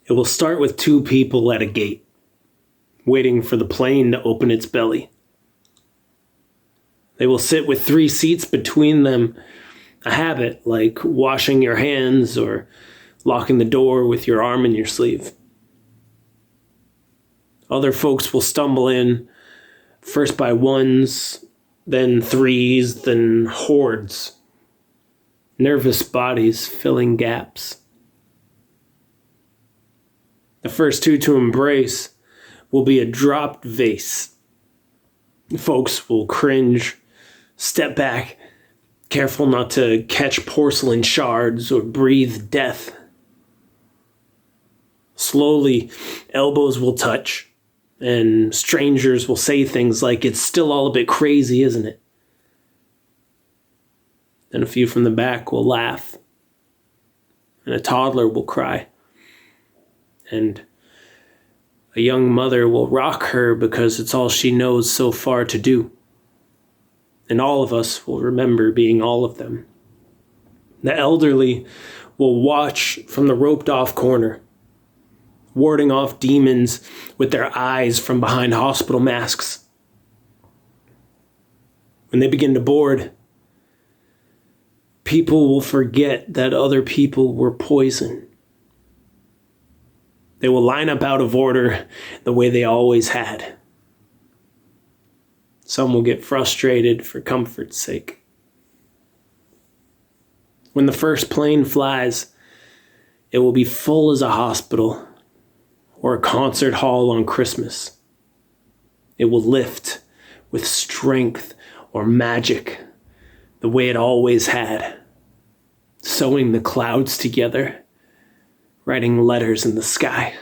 It will start with two people at a gate, waiting for the plane to open its belly. They will sit with 3 seats between them, a habit like washing your hands or locking the door with your arm in your sleeve. Other folks will stumble in, first by ones, then threes, then hordes. Nervous bodies filling gaps. The first two to embrace will be a dropped vase. Folks will cringe, step back, careful not to catch porcelain shards or breathe death. Slowly, elbows will touch, and strangers will say things like, "It's still all a bit crazy, isn't it?" Then a few from the back will laugh, and a toddler will cry, and a young mother will rock her because it's all she knows so far to do. And all of us will remember being all of them. The elderly will watch from the roped-off corner, warding off demons with their eyes from behind hospital masks. When they begin to board, people will forget that other people were poison. They will line up out of order the way they always had. Some will get frustrated for comfort's sake. When the first plane flies, it will be full as a hospital or a concert hall on Christmas. It will lift with strength or magic the way it always had, sewing the clouds together, writing letters in the sky.